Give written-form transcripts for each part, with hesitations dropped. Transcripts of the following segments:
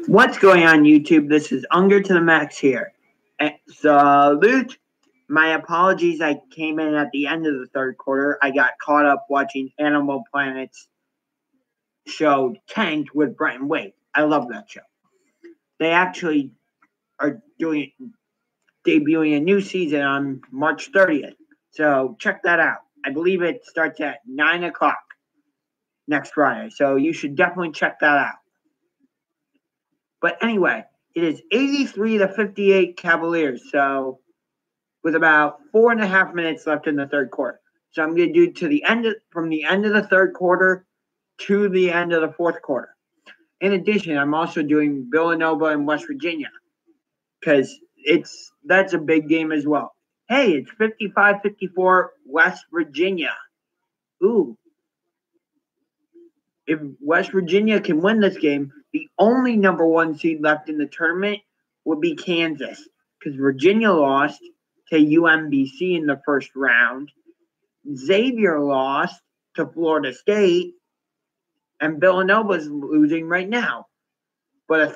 What's going on, YouTube? This is UngarToTheMax here. Salute. My apologies, I came in at the end of the third quarter. I got caught up watching Animal Planet's show Tanked with Brent and Wade. I love that show. They actually are debuting a new season on March 30th. So check that out. I believe it starts at 9 o'clock next Friday. So you should definitely check that out. But anyway, it is 83-58 Cavaliers. So with about 4.5 minutes left in the third quarter. So I'm going to do from the end of the third quarter to the end of the fourth quarter. In addition, I'm also doing Villanova and West Virginia because that's a big game as well. Hey, it's 55-54 West Virginia. Ooh. If West Virginia can win this game, the only number one seed left in the tournament would be Kansas because Virginia lost to UMBC in the first round. Xavier lost to Florida State, and Villanova's losing right now. But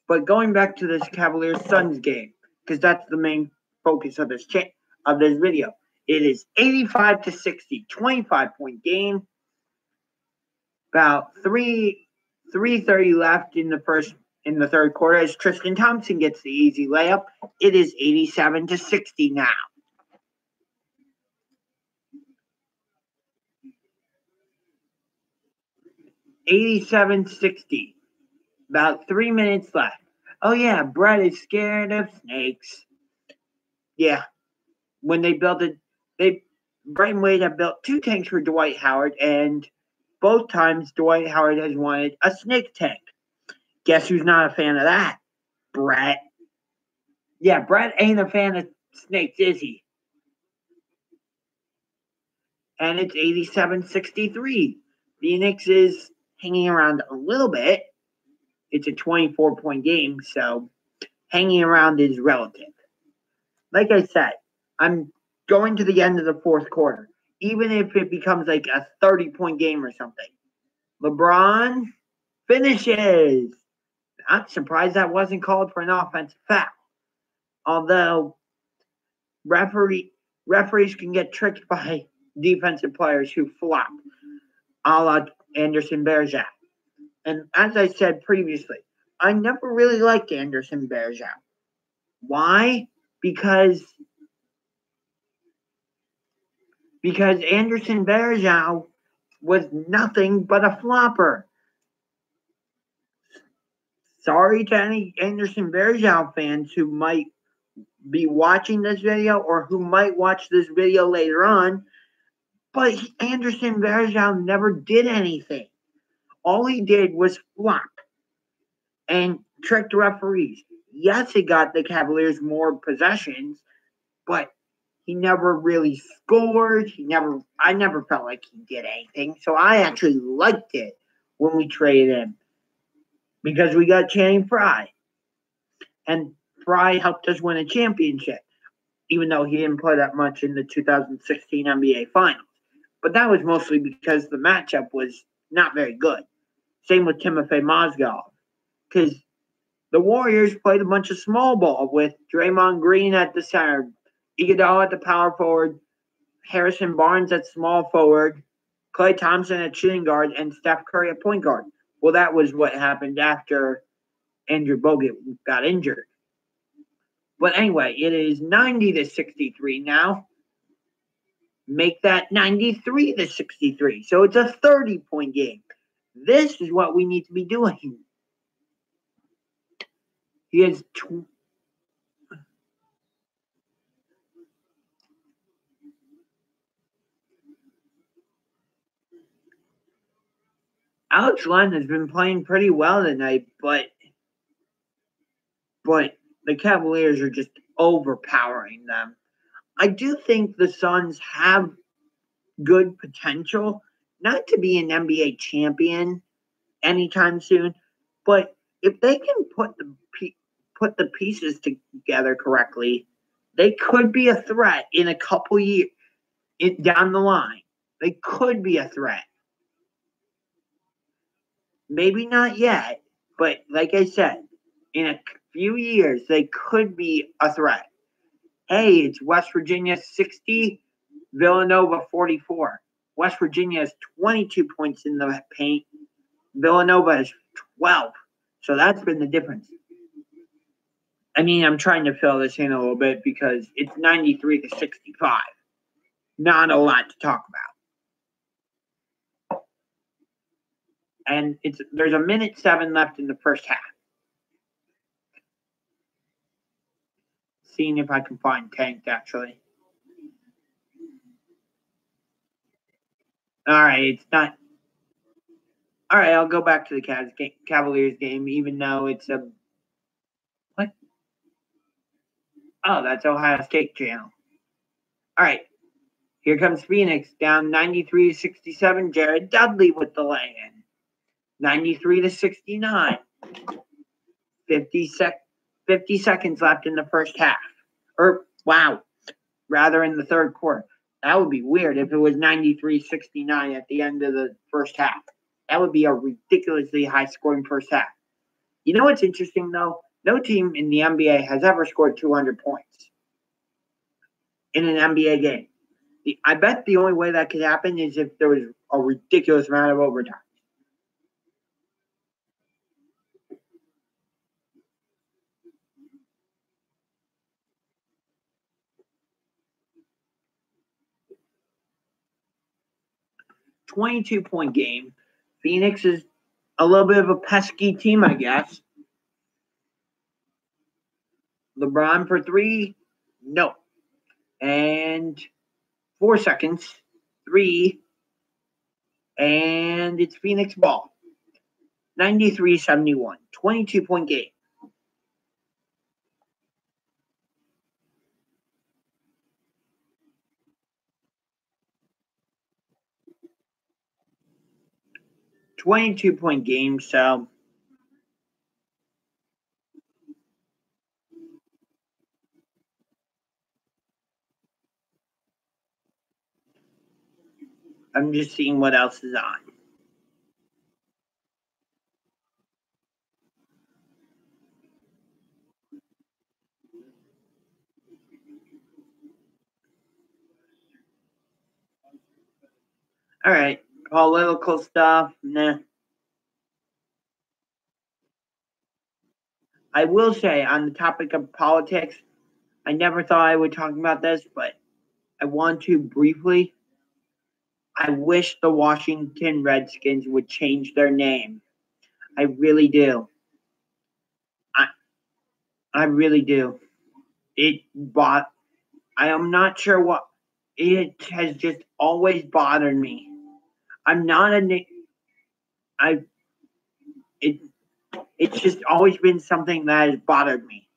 But going back to this Cavaliers-Suns game, because that's the main focus of this video. It is 85-60, 25-point game. About 3:30 left in the third quarter as Tristan Thompson gets the easy layup. It is 87-60 now. $87-60. About 3 minutes left. Oh yeah, Brett is scared of snakes. Yeah. When they built it, Brett and Wade have built 2 tanks for Dwight Howard, and both times Dwight Howard has wanted a snake tank. Guess who's not a fan of that? Brett. Yeah, Brett ain't a fan of snakes, is he? And it's 87-63. Phoenix is hanging around a little bit. It's a 24-point game, so hanging around is relative. Like I said, I'm going to the end of the fourth quarter. Even if it becomes like a 30-point game or something. LeBron finishes. I'm surprised that wasn't called for an offensive foul. Although referees can get tricked by defensive players who flop, a la Anderson Varejao. And as I said previously, I never really liked Anderson Varejao. Why? Because Anderson Varejao was nothing but a flopper. Sorry to any Anderson Varejao fans who might be watching this video or who might watch this video later on, but Anderson Varejao never did anything. All he did was flop and tricked referees. Yes, it got the Cavaliers more possessions, but he never really scored. I never felt like he did anything. So I actually liked it when we traded him because we got Channing Frye. And Frye helped us win a championship, even though he didn't play that much in the 2016 NBA Finals. But that was mostly because the matchup was not very good. Same with Timofey Mozgov. Because the Warriors played a bunch of small ball with Draymond Green at the center, Iguodala at the power forward, Harrison Barnes at small forward, Klay Thompson at shooting guard, and Steph Curry at point guard. Well, that was what happened after Andrew Bogut got injured. But anyway, it is 90-63 now. Make that 93-63. So it's a 30-point game. This is what we need to be doing. He has Alex Len has been playing pretty well tonight, but the Cavaliers are just overpowering them. I do think the Suns have good potential, not to be an NBA champion anytime soon, but if they can put the pieces together correctly, They could be a threat in a couple years down the line. They could be a threat. Maybe not yet, but like I said, in a few years, they could be a threat. Hey, it's West Virginia 60, Villanova 44. West Virginia has 22 points in the paint. Villanova has 12. So that's been the difference. I mean, I'm trying to fill this in a little bit because it's 93 to 65. Not a lot to talk about. And there's a minute 7 left in the first half. Seeing if I can find Tanked, actually. All right, it's not. All right, I'll go back to the Cavaliers game, even though it's a. What? Oh, that's Ohio State channel. All right, here comes Phoenix down 93 to 67. Jared Dudley with the lay-in. 93 to 69. 50 seconds left in the first half. Rather in the third quarter. That would be weird if it was 93-69 at the end of the first half. That would be a ridiculously high-scoring first half. You know what's interesting, though? No team in the NBA has ever scored 200 points in an NBA game. I bet the only way that could happen is if there was a ridiculous amount of overtime. .22 game. Phoenix is a little bit of a pesky team, I guess. LeBron for 3? No. And 4 seconds. 3. And it's Phoenix ball. 93-71. 22-point game. .22 game, so I'm just seeing what else is on. All right, political stuff, nah. I will say, on the topic of politics, I never thought I would talk about this, but I want to briefly. I wish the Washington Redskins would change their name. I really do. I really do. I am not sure what. It has just always bothered me. I'm not a. It's just always been something that has bothered me.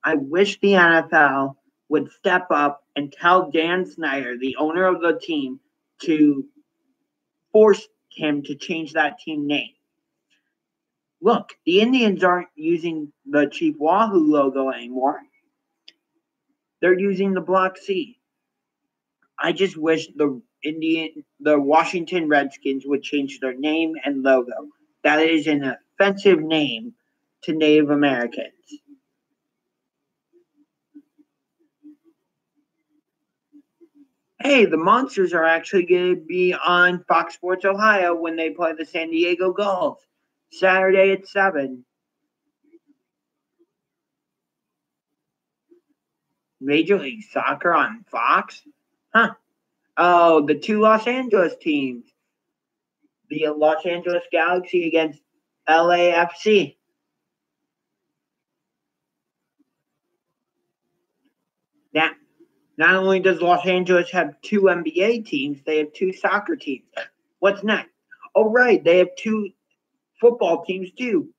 I wish the NFL would step up and tell Dan Snyder, the owner of the team, to force him to change that team name. Look, the Indians aren't using the Chief Wahoo logo anymore. They're using the Block C. I just wish the Washington Redskins would change their name and logo. That is an offensive name to Native Americans. Hey, the Monsters are actually going to be on Fox Sports Ohio when they play the San Diego Gulls. Saturday at 7. Major League Soccer on Fox? Huh. Oh, the 2 Los Angeles teams. The Los Angeles Galaxy against LAFC. Now, not only does Los Angeles have 2 NBA teams, they have 2 soccer teams. What's next? Oh, right, they have 2 football teams too.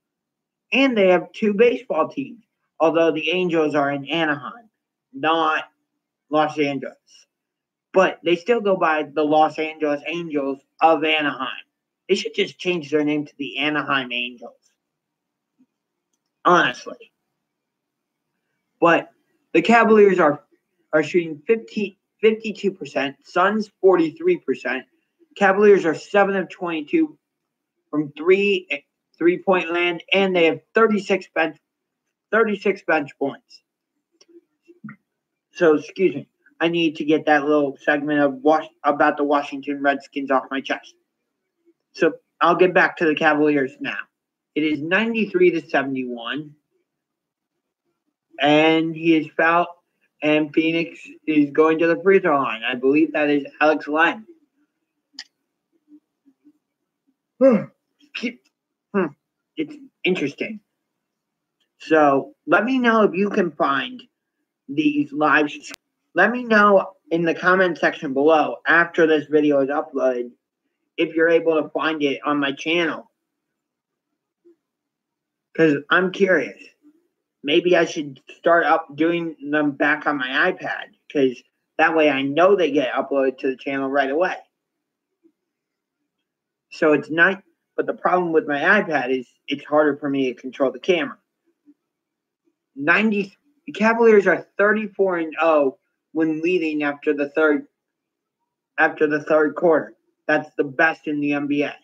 And they have 2 baseball teams. Although the Angels are in Anaheim, not Los Angeles. But they still go by the Los Angeles Angels of Anaheim. They should just change their name to the Anaheim Angels. Honestly. But The Cavaliers are shooting 52%, Suns 43%. Cavaliers are 7 of 22 from three-point land, and they have 36 bench points. So, excuse me, I need to get that little segment of about the Washington Redskins off my chest. So I'll get back to the Cavaliers now. It is 93-71, and he is fouled, and Phoenix is going to the free throw line. I believe that is Alex Len. It's interesting. So let me know if you can find these live. Let me know in the comment section below after this video is uploaded if you're able to find it on my channel. Because I'm curious. Maybe I should start up doing them back on my iPad. Because that way I know they get uploaded to the channel right away. So it's not. But the problem with my iPad is it's harder for me to control the camera. The Cavaliers are 34-0 when leading after the third quarter. That's the best in the NBA.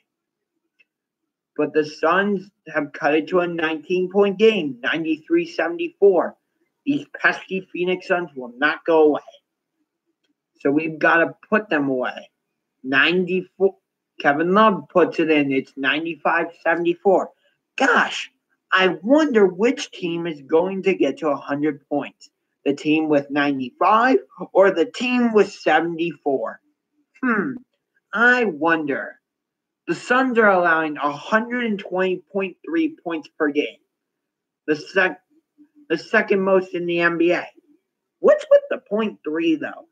But the Suns have cut it to a 19-point game, 93-74. These pesky Phoenix Suns will not go away. So we've got to put them away. 94. Kevin Love puts it in. It's 95-74. Gosh, I wonder which team is going to get to 100 points. The team with 95 or the team with 74? I wonder. The Suns are allowing 120.3 points per game. The second most in the NBA. What's with the 0.3 though?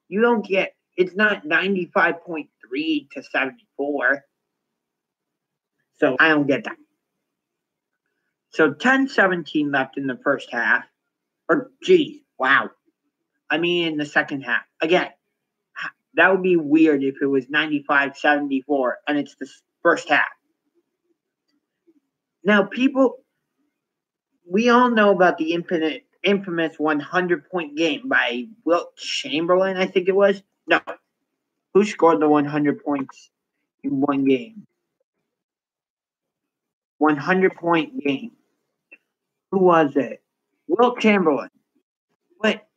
You don't get, it's not 95.3 to 74. So I don't get that. So 10-17 left in the first half. In the second half. Again, that would be weird if it was 95-74 and it's the first half. Now, we all know about the infamous 100-point game by Wilt Chamberlain, I think it was. No. Who scored the 100 points in one game? 100-point game. Who was it? Wilt Chamberlain. But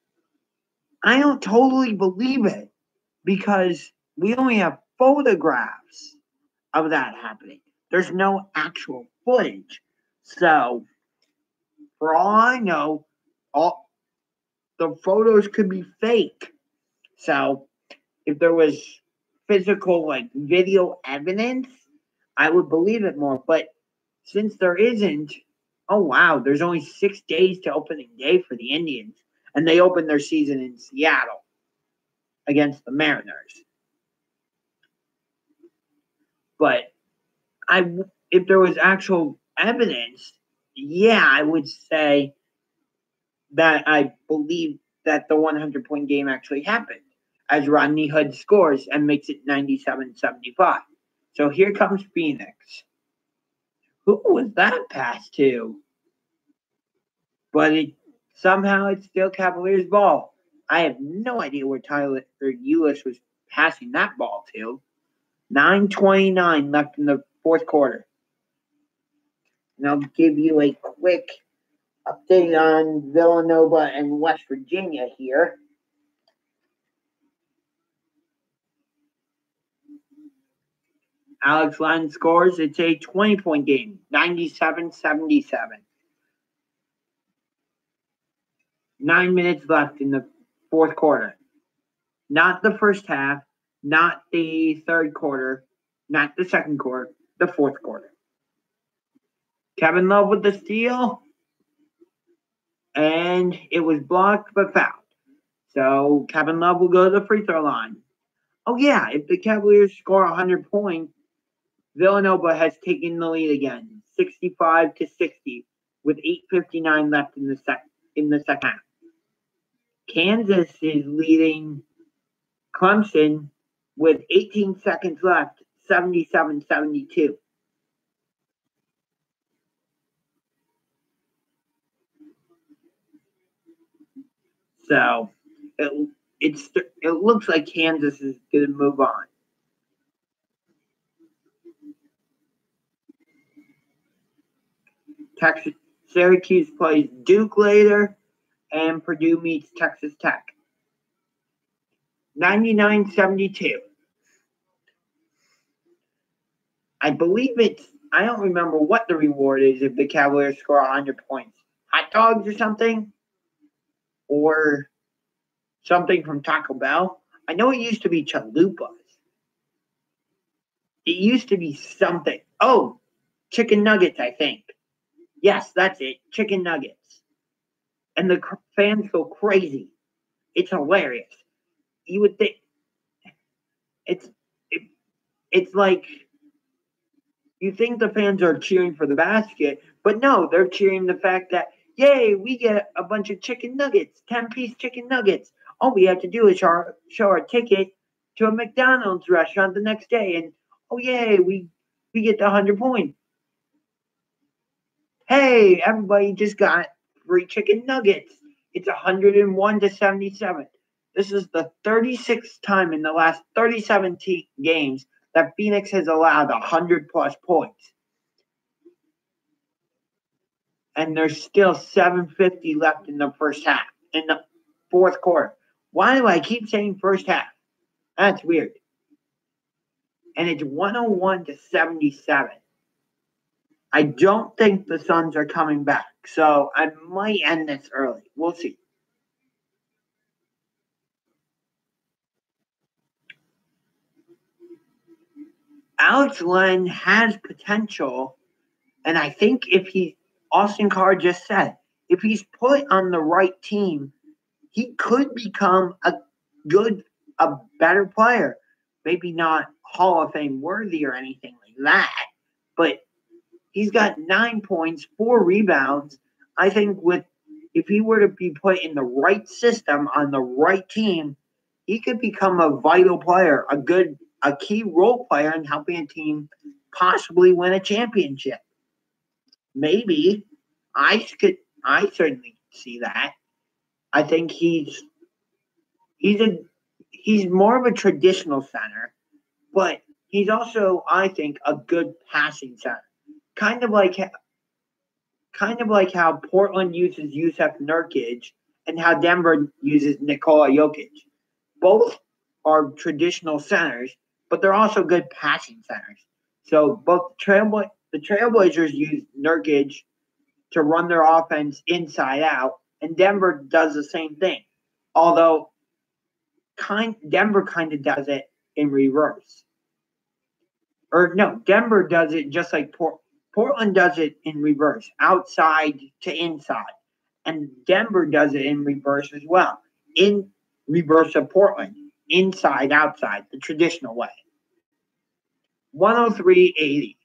I don't totally believe it because we only have photographs of that happening. There's no actual footage. So, for all I know, all the photos could be fake. So, if there was physical, video evidence, I would believe it more. But since there isn't, oh wow, there's only 6 days to opening day for the Indians. And they opened their season in Seattle against the Mariners. But if there was actual evidence, yeah, I would say that I believe that the 100-point game actually happened, as Rodney Hood scores and makes it 97-75. So here comes Phoenix. Who was that pass to? But somehow it's still Cavaliers ball. I have no idea where Tyler Ulis was passing that ball to. 9:29 left in the fourth quarter. And I'll give you a quick update on Villanova and West Virginia here. Alex Len scores. It's a 20-point game, 97-77. 9 minutes left in the fourth quarter. Not the first half, not the third quarter, not the second quarter, the fourth quarter. Kevin Love with the steal. And it was blocked but fouled. So Kevin Love will go to the free throw line. Oh yeah, if the Cavaliers score 100 points, Villanova has taken the lead again, 65-60, with 8:59 left in the second half. Kansas is leading Clemson with 18 seconds left, 77-72. So it looks like Kansas is going to move on. Syracuse plays Duke later, and Purdue meets Texas Tech. 99-72. I believe I don't remember what the reward is if the Cavaliers score 100 points. Hot dogs or something? Or something from Taco Bell? I know it used to be chalupas. It used to be something. Oh, chicken nuggets, I think. Yes, that's it. Chicken nuggets. And the fans go crazy. It's hilarious. You would think it's like you think the fans are cheering for the basket, but no, they're cheering the fact that, yay, we get a bunch of chicken nuggets, 10-piece chicken nuggets. All we have to do is show our ticket to a McDonald's restaurant the next day, and oh, yay, we get the 100 points. Hey, everybody just got free chicken nuggets. It's 101-77. This is the 36th time in the last 37 games that Phoenix has allowed 100-plus points. And there's still 7:50 left in the first half, in the fourth quarter. Why do I keep saying first half? That's weird. And it's 101-77. I don't think the Suns are coming back, so I might end this early. We'll see. Alex Len has potential, and I think Austin Carr just said, if he's put on the right team, he could become a better player. Maybe not Hall of Fame worthy or anything like that, but he's got 9 points, 4 rebounds. I think if he were to be put in the right system on the right team, he could become a vital player, a key role player in helping a team possibly win a championship. Maybe. I certainly see that. I think he's more of a traditional center, but he's also, I think, a good passing center. Kind of like how Portland uses Yusuf Nurkic and how Denver uses Nikola Jokic. Both are traditional centers, but they're also good passing centers. So both the Trailblazers use Nurkic to run their offense inside out, and Denver does the same thing. Although Denver kind of does it in reverse. Or no, Denver does it just like Portland does it in reverse, outside to inside. And Denver does it in reverse as well. In reverse of Portland, inside, outside, the traditional way. 103-80.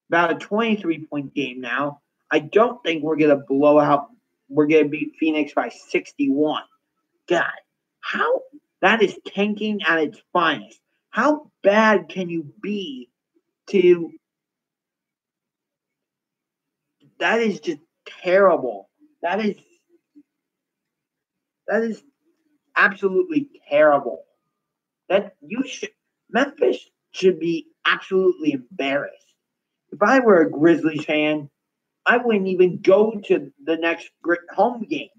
About a 23-point game now. I don't think we're going to blow out. We're going to beat Phoenix by 61. God, that is tanking at its finest. How bad can you be that is just terrible. That is absolutely terrible. Memphis should be absolutely embarrassed. If I were a Grizzlies fan, I wouldn't even go to the next home game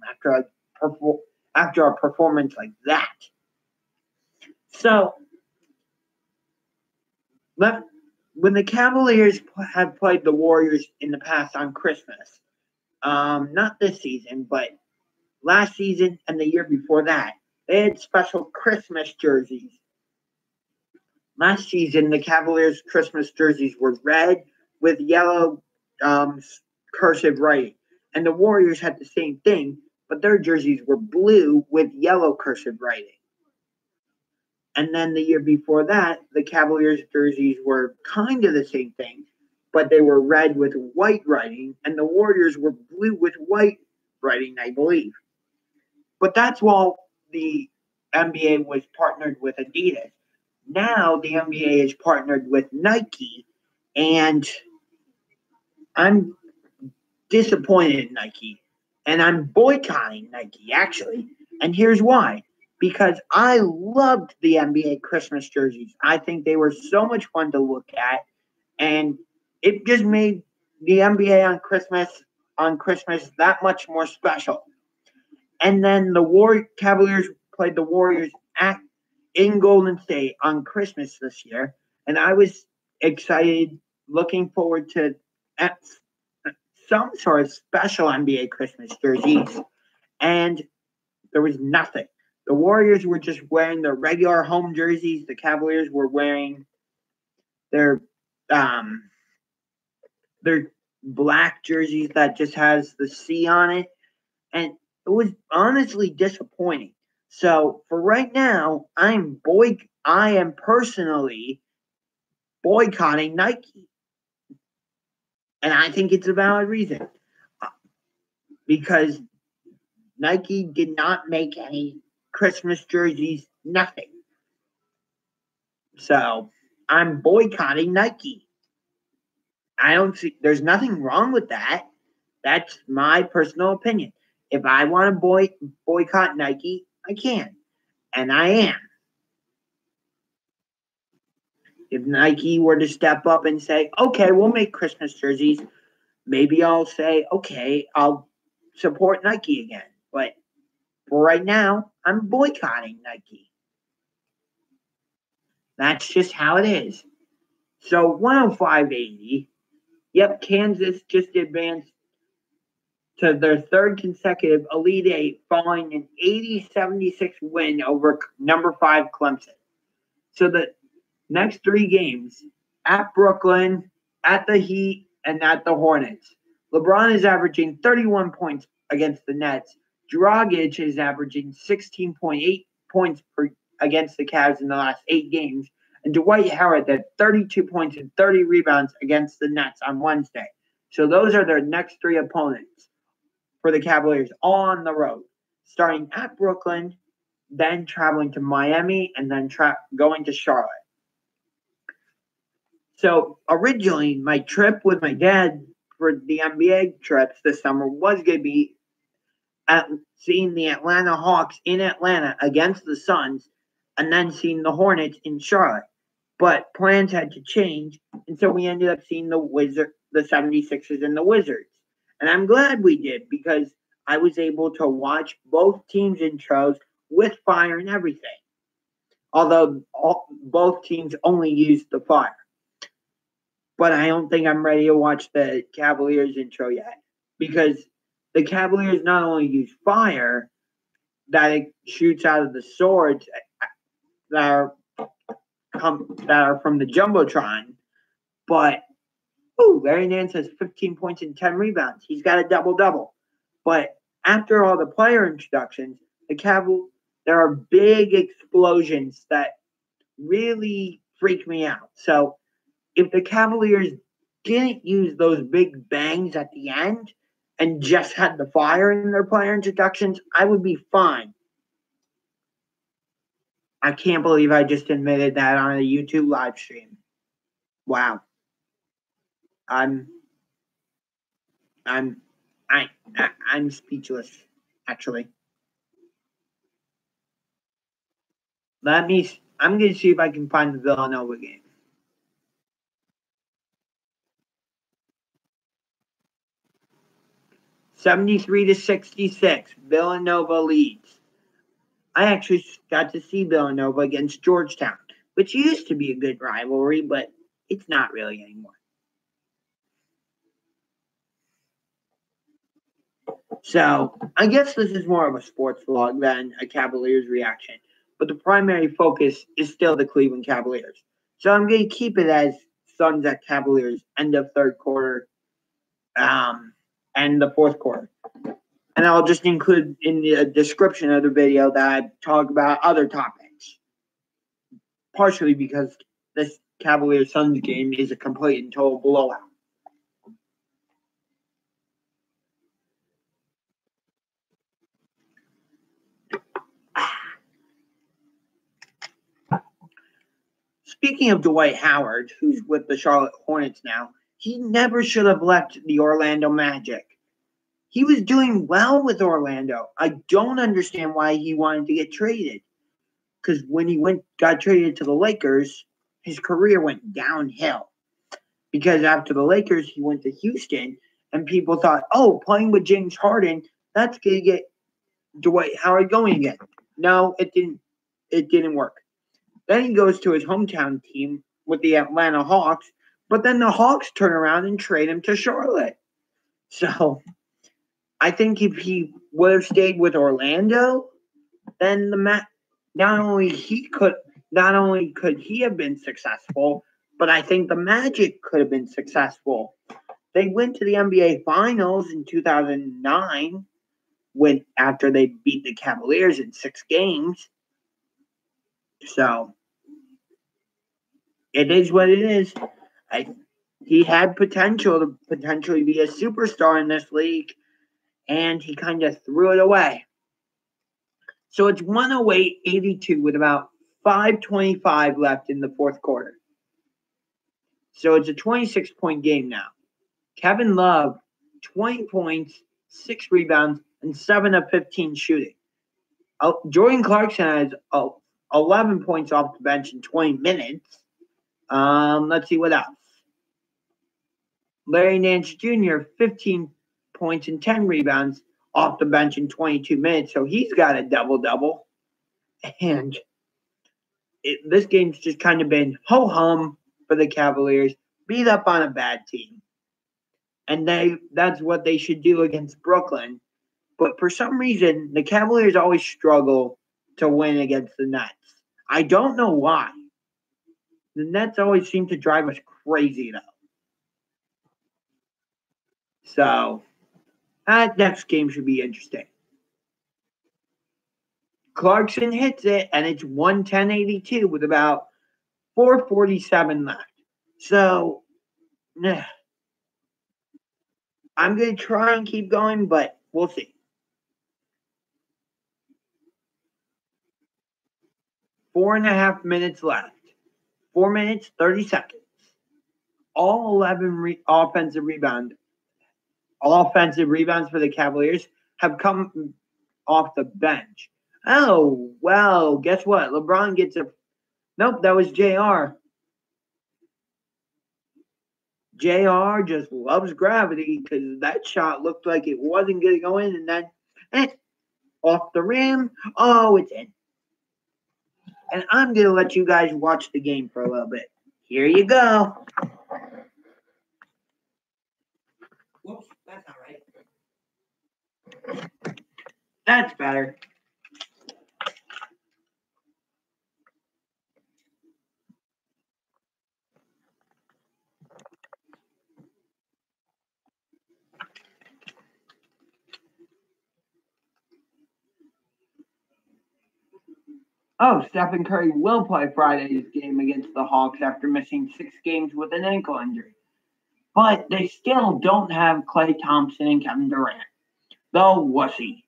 after a performance like that. So, when the Cavaliers have played the Warriors in the past on Christmas, not this season, but last season and the year before that, they had special Christmas jerseys. Last season, the Cavaliers' Christmas jerseys were red with yellow cursive writing. And the Warriors had the same thing, but their jerseys were blue with yellow cursive writing. And then the year before that, the Cavaliers' jerseys were kind of the same thing, but they were red with white writing, and the Warriors were blue with white writing, I believe. But that's while the NBA was partnered with Adidas. Now the NBA is partnered with Nike, and I'm disappointed in Nike, and I'm boycotting Nike, actually. And here's why. Because I loved the NBA Christmas jerseys. I think they were so much fun to look at, and it just made the NBA on Christmas that much more special. And then the Cavaliers played the Warriors in Golden State on Christmas this year, and I was excited, looking forward to some sort of special NBA Christmas jerseys, and there was nothing. The Warriors were just wearing their regular home jerseys. The Cavaliers were wearing their um their black jerseys that just has the C on it, and it was honestly disappointing. So for right now, I am personally boycotting Nike, and I think it's a valid reason because Nike did not make any Christmas jerseys, nothing. So I'm boycotting Nike. I don't see there's nothing wrong with that. That's my personal opinion. If I want to boycott Nike, I can, and I am. If Nike were to step up and say, okay, we'll make Christmas jerseys, maybe I'll say, okay, I'll support Nike again. But for right now, I'm boycotting Nike. That's just how it is. So 105.80. Yep, Kansas just advanced to their third consecutive Elite Eight following an 80-76 win over number 5 Clemson. So the next 3 games at Brooklyn, at the Heat, and at the Hornets. LeBron is averaging 31 points against the Nets. Dragic is averaging 16.8 points against the Cavs in the last 8 games. And Dwight Howard had 32 points and 30 rebounds against the Nets on Wednesday. So those are their next 3 opponents for the Cavaliers, all on the road, starting at Brooklyn, then traveling to Miami, and then going to Charlotte. So originally, my trip with my dad for the NBA trips this summer was going to be seeing the Atlanta Hawks in Atlanta against the Suns, and then seeing the Hornets in Charlotte. But plans had to change, and so we ended up seeing the 76ers and the Wizards. And I'm glad we did, because I was able to watch both teams' intros with fire and everything. Although both teams only used the fire. But I don't think I'm ready to watch the Cavaliers intro yet, because the Cavaliers not only use fire that it shoots out of the swords that are from the Jumbotron, but Larry Nance has 15 points and 10 rebounds. He's got a double-double. But after all the player introductions, there are big explosions that really freak me out. So if the Cavaliers didn't use those big bangs at the end and just had the fire in their player introductions, I would be fine. I can't believe I just admitted that on a YouTube live stream. Wow. I'm speechless, actually. I'm going to see if I can find the Villanova game. $73-66. Villanova leads. I actually got to see Villanova against Georgetown, which used to be a good rivalry, but it's not really anymore. So I guess this is more of a sports vlog than a Cavaliers reaction, but the primary focus is still the Cleveland Cavaliers. So I'm going to keep it as Suns at Cavaliers, end of third quarter, and the fourth quarter. And I'll just include in the description of the video that I talk about other topics. Partially because this Cavaliers-Suns game is a complete and total blowout. Speaking of Dwight Howard, who's with the Charlotte Hornets now, he never should have left the Orlando Magic. He was doing well with Orlando. I don't understand why he wanted to get traded. Because when he got traded to the Lakers, his career went downhill. Because after the Lakers, he went to Houston, and people thought, oh, playing with James Harden, that's going to get Dwight Howard going again. No, it didn't. It didn't work. Then he goes to his hometown team with the Atlanta Hawks, but then the Hawks turn around and trade him to Charlotte. So I think if he would have stayed with Orlando, then not only could he have been successful, but I think the Magic could have been successful. They went to the NBA Finals in 2009 after they beat the Cavaliers in 6 games. So it is what it is. He had potential to potentially be a superstar in this league, and he kind of threw it away. So it's 108-82 with about 5:25 left in the fourth quarter. So it's a 26-point game now. Kevin Love, 20 points, 6 rebounds, and 7 of 15 shooting. Jordan Clarkson has 11 points off the bench in 20 minutes. Let's see what else. Larry Nance Jr., 15 points and 10 rebounds off the bench in 22 minutes. So he's got a double-double. And this game's just kind of been ho-hum for the Cavaliers, beat up on a bad team. And that's what they should do against Brooklyn. But for some reason, the Cavaliers always struggle to win against the Nets. I don't know why. The Nets always seem to drive us crazy, though. So, that next game should be interesting. Clarkson hits it, and it's 110-82 with about 4:47 left. So, I'm going to try and keep going, but we'll see. 4.5 minutes left. 4 minutes, 30 seconds. All 11 offensive rebounds for the Cavaliers have come off the bench. Oh, well, guess what? LeBron gets a... Nope, that was JR. JR just loves gravity because that shot looked like it wasn't going to go in, and then off the rim. Oh, it's in. And I'm going to let you guys watch the game for a little bit. Here you go. Whoops, that's not right. That's better. Oh, Stephen Curry will play Friday's game against the Hawks after missing 6 games with an ankle injury. But they still don't have Klay Thompson and Kevin Durant. The wussy.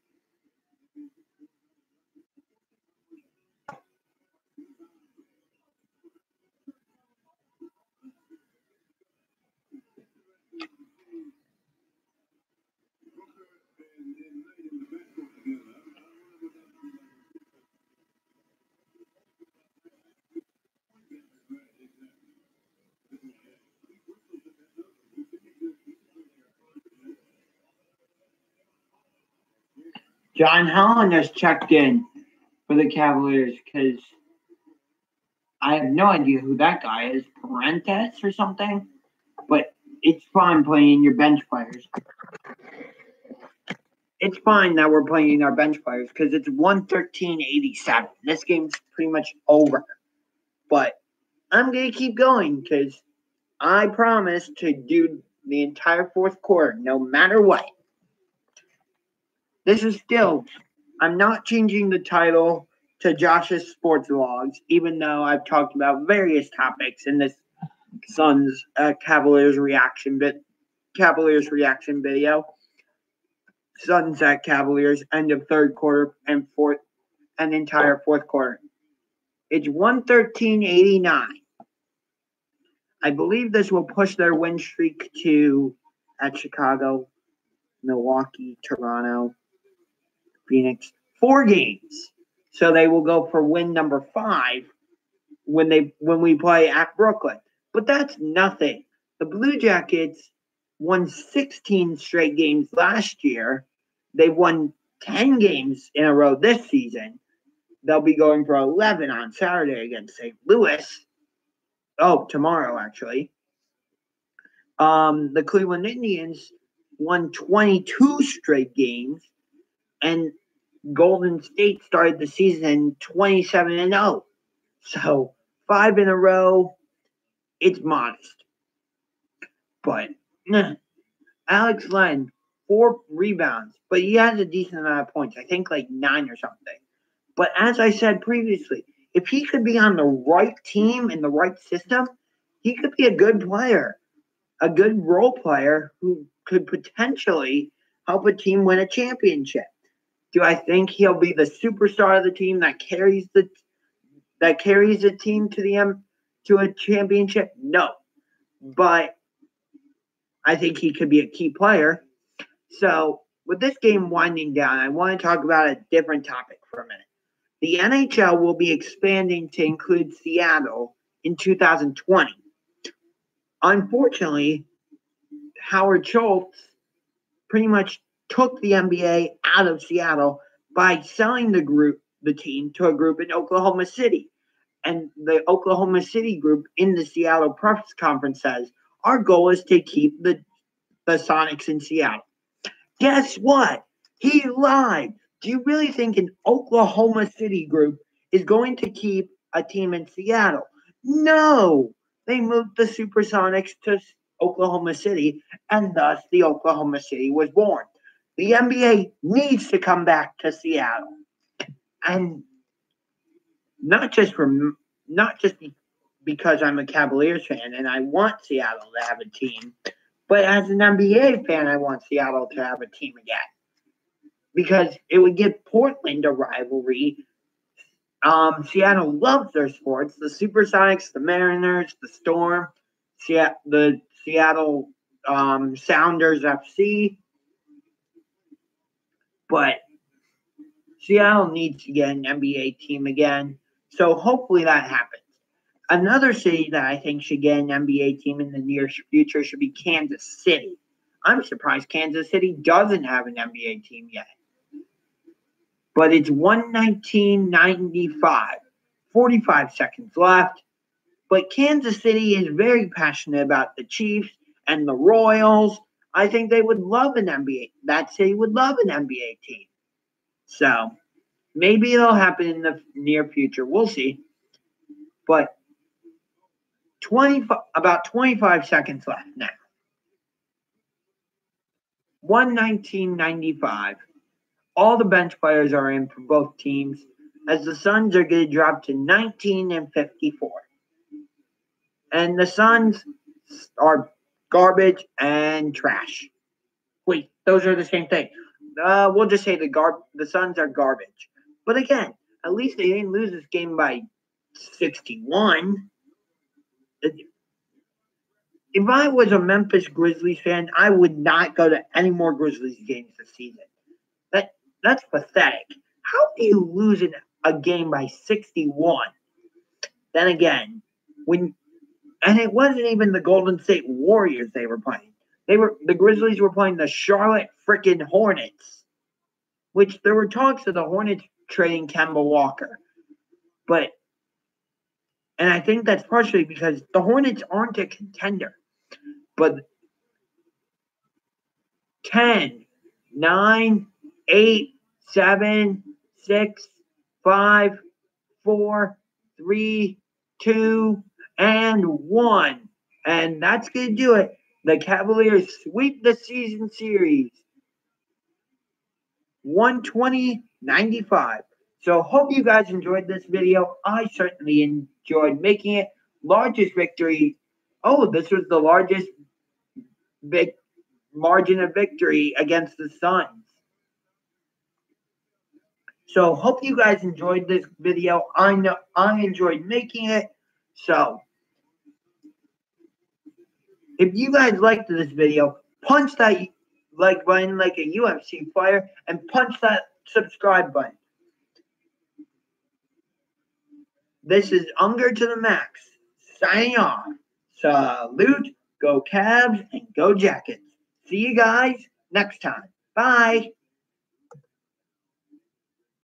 John Holland has checked in for the Cavaliers because I have no idea who that guy is, Parentes or something. But it's fine playing your bench players. It's fine that we're playing our bench players because it's 113-87. This game's pretty much over. But I'm going to keep going because I promise to do the entire fourth quarter no matter what. This is still, I'm not changing the title to Josh's Sports Vlogs, even though I've talked about various topics in this Suns Cavaliers reaction video. Suns at Cavaliers, end of third quarter and entire fourth quarter. It's 113-89. I believe this will push their win streak at Chicago Milwaukee, Toronto, Phoenix. 4 games. So they will go for win number 5 when we play at Brooklyn. But that's nothing. The Blue Jackets won 16 straight games last year. They won 10 games in a row this season. They'll be going for 11 on Saturday against St. Louis. Oh, tomorrow, actually. The Cleveland Indians won 22 straight games, and Golden State started the season 27-0. So 5 in a row. It's modest. But Alex Len, 4 rebounds, but he has a decent amount of points. I think like 9 or something. But as I said previously, if he could be on the right team in the right system, he could be a good player, a good role player who could potentially help a team win a championship. Do I think he'll be the superstar of the team that carries the team to a championship? No. But I think he could be a key player. So, with this game winding down, I want to talk about a different topic for a minute. The NHL will be expanding to include Seattle in 2020. Unfortunately, Howard Schultz pretty much took the NBA out of Seattle by selling the team to a group in Oklahoma City. And the Oklahoma City group in the Seattle press conference says, our goal is to keep the Sonics in Seattle. Guess what? He lied. Do you really think an Oklahoma City group is going to keep a team in Seattle? No. They moved the Supersonics to Oklahoma City, and thus the Oklahoma City was born. The NBA needs to come back to Seattle. And not just because I'm a Cavaliers fan and I want Seattle to have a team, but as an NBA fan, I want Seattle to have a team again. Because it would give Portland a rivalry. Seattle loves their sports. The Supersonics, the Mariners, the Storm, the Seattle Sounders FC. But Seattle needs to get an NBA team again. So hopefully that happens. Another city that I think should get an NBA team in the near future should be Kansas City. I'm surprised Kansas City doesn't have an NBA team yet. But it's 1:19:95, 45 seconds left. But Kansas City is very passionate about the Chiefs and the Royals. I think they would love an NBA. That city would love an NBA team. So maybe it'll happen in the near future. We'll see. But about 25 seconds left now. 1:19:95. All the bench players are in for both teams, as the Suns are going to drop to 19-54. And the Suns are garbage and trash. Wait, those are the same thing. We'll just say the Suns are garbage. But again, at least they didn't lose this game by 61. If I was a Memphis Grizzlies fan, I would not go to any more Grizzlies games this season. That's pathetic. How do you lose a game by 61? Then again, and it wasn't even the Golden State Warriors they were playing. The Grizzlies were playing the Charlotte frickin' Hornets, which there were talks of the Hornets trading Kemba Walker. And I think that's partially because the Hornets aren't a contender. But 10, 9, 8, 7, 6, 5, 4, 3, 2, and 1. And that's going to do it. The Cavaliers sweep the season series 120-95. So hope you guys enjoyed this video. I certainly enjoyed making it. Largest victory. Oh, this was the largest big margin of victory against the Suns. So hope you guys enjoyed this video. I know I enjoyed making it. So if you guys liked this video, punch that like button like a UFC fighter and punch that subscribe button. This is Unger to the Max signing off. Salute, go Cavs, and go Jackets. See you guys next time. Bye.